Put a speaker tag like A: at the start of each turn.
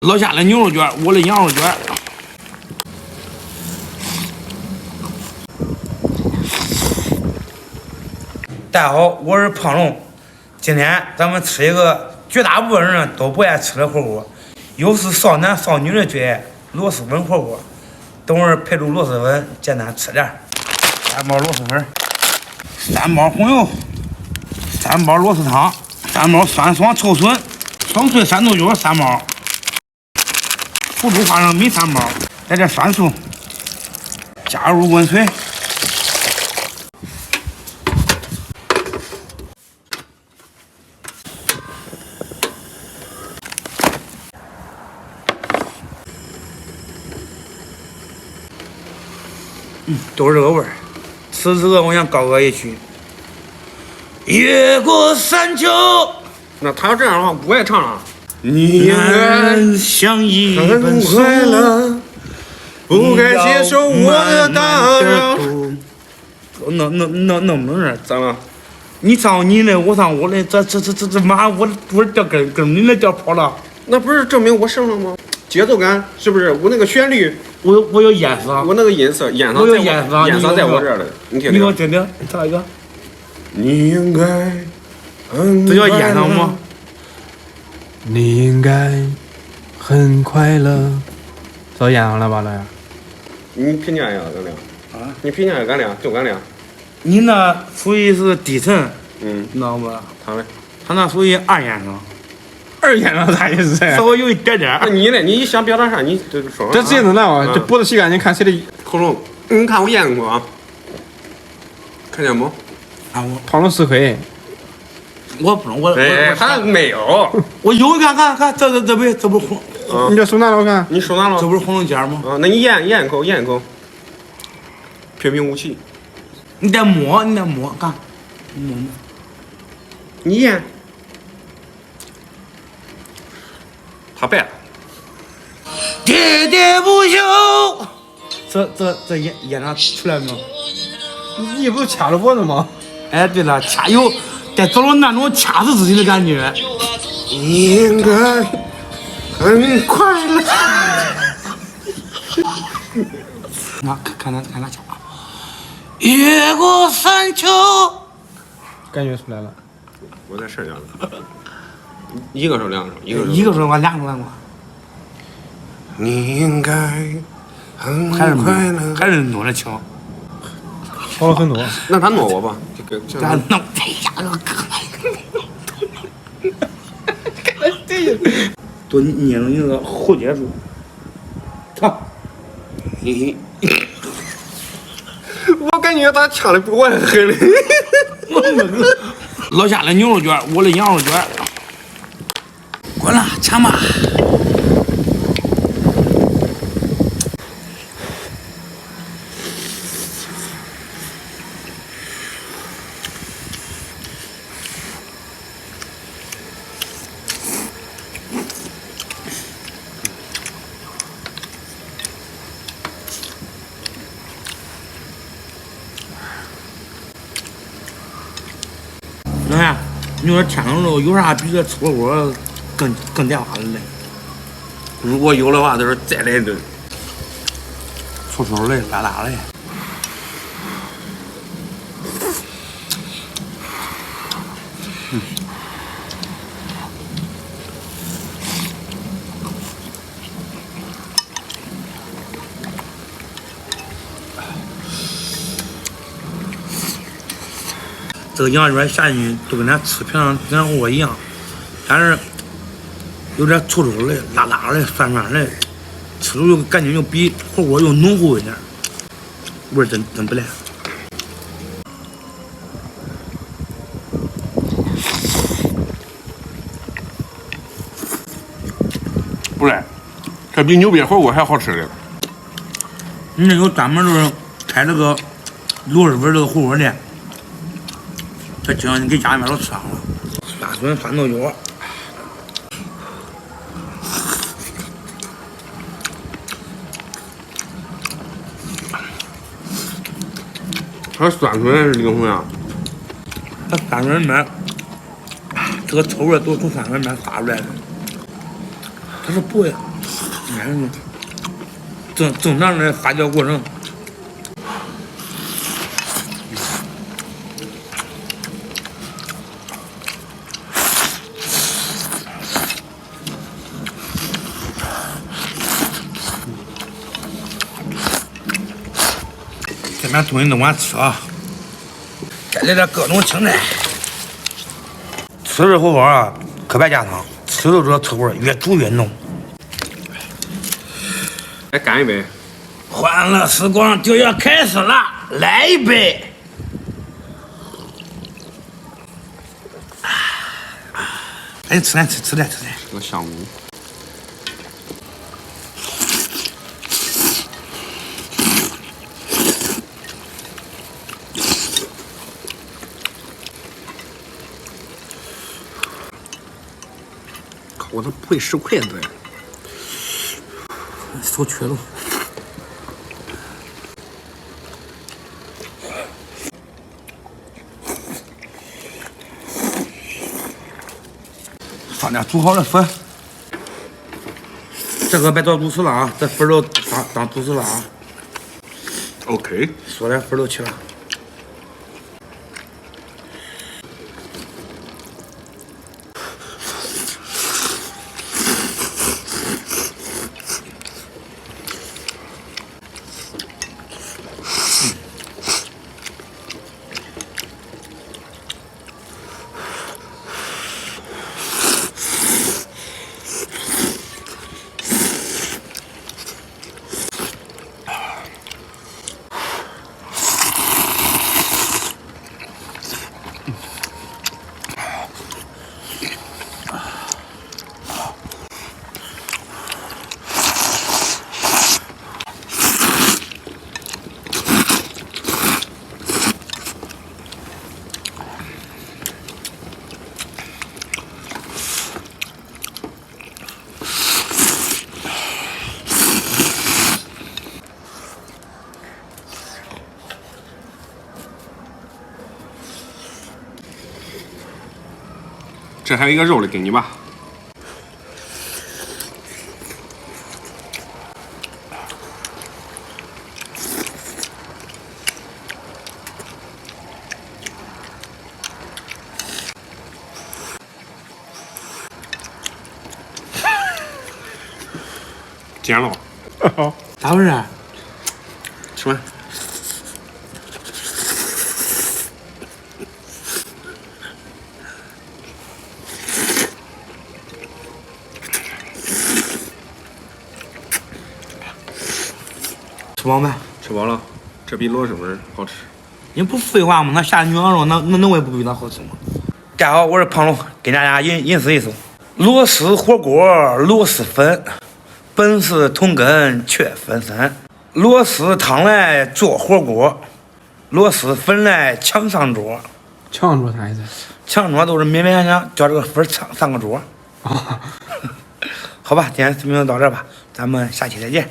A: 老夏的牛肉卷，我的羊肉卷。大家好，我是胖龙。今天咱们吃一个绝大部分人都不爱吃的火锅，又是少男少女的最爱螺蛳粉火锅。等会儿配入螺蛳粉，简单吃点。3包螺蛳粉，3包红油，3包螺蛳汤，3包酸爽臭笋，爽脆山豆角3包，腐竹花生米3包，来点酸醋，加入温水。都是这个味儿，吃这个我想高歌一曲。越过山丘。
B: 那他要这样的话，我也唱了。
A: 你应该像一本书，
B: 快乐，不该接受我的打扰。
A: 能不能这？
B: 咋了？
A: 你唱你的，我唱我的，这妈我调跟你的调跑了。
B: 那不是证明我胜了吗？节奏感是不是？我那个旋律，
A: 我有颜色，
B: 我那个音色，颜色
A: 我有颜色，
B: 颜色在我这儿了。你听听，
A: 你给我听听，唱一个。
B: 你应该
A: 这叫颜色吗？
C: 你应该很快乐。这演上了吧？这样。
B: 你评价一下咱俩。啊？你评价一下咱俩，就咱俩。
A: 你那属于是低沉，
B: 你
A: 知道吧？
B: 他呢？
A: 他那属于2颜色。
C: 2颜色啥意思？
A: 稍微有一点点。
B: 那你呢？你想表达啥？你这说。
C: 这直接能来啊！这脖子洗干净，看谁的
B: 口中。你看我眼过啊，看见没？
C: 胖龙吃亏。
A: 我不能，我
B: 他没有。
A: 我有看，这不是红。
C: 你这手拿了我看。
B: 你手拿了？
A: 这不是红龙尖吗？
B: 啊，那你咽一口，平平无奇。
A: 你得摸，看，摸。
B: 你咽。他败了。
A: 喋喋不休。这演唱出来没有？
C: 你不是掐着脖子吗？
A: 哎，对了，有得走了那种掐死自己的感觉。
B: 你应该很快乐。
A: 看他掐。越过山丘。
C: 感觉出来了。
B: 我在这样的。一个手两个手，
A: 一个手我2个手。
B: 你应该很快乐。
A: 还是弄得轻。
C: 好了很多。
B: 那他挪我吧，这
A: 咱弄哎呀，多捏着你那个喉结处。操！
B: 我感觉他掐的比我还狠嘞。
A: 老夏的牛肉卷，我的羊肉卷。滚了，抢吧！老夏，你说天冷了，有啥比这吃火锅更电话的嘞？
B: 如果有的话，就是再来一顿。
A: 臭臭的，辣辣的。这个羊肉卷下进去就跟咱吃平常火锅一样，但是有点臭臭的、辣辣的、酸酸的，吃着就感觉就比火锅又浓厚一点，味儿真不赖。
B: 不赖，这比牛瘪火锅还好吃的。
A: 你那有专门就是开这个螺蛳粉这个火锅店。这经常你给家里面都吃上了，酸笋、酸豆角。
B: 它酸笋还是灵魂啊！
A: 它酸笋里面，这个臭味都从酸笋里面发出来的，它是不会。正常的发酵过程。这边东西弄完吃啊，再来点各种青菜。吃这火锅啊，可别加汤，吃着这臭味越煮越浓。
B: 来干一杯。
A: 欢乐时光就要开始了，来一杯。哎，吃点。
B: 这个香菇。我都不会使筷子呀，
A: 手缺了。放点煮好的粉，这个别倒主食了啊，这粉都当主食了啊。
B: OK，
A: 说点粉都去了。
B: 这还有一个肉的，给你吧。煎了。
A: 咋回事？
B: 吃完。
A: 吃饱没？
B: 吃饱了，这比螺蛳粉好吃。
A: 你不废话吗？那下牛羊肉，那我也不比它好吃吗？大家好，我是胖龙，给大家吟诗一首：螺蛳火锅螺蛳粉，本是同根却分身。螺蛳汤来做火锅，螺蛳粉来抢上桌。
C: 抢桌啥意思？
A: 抢桌都是勉勉强强叫这个粉上个桌。好吧，今天视频就到这吧，咱们下期再见。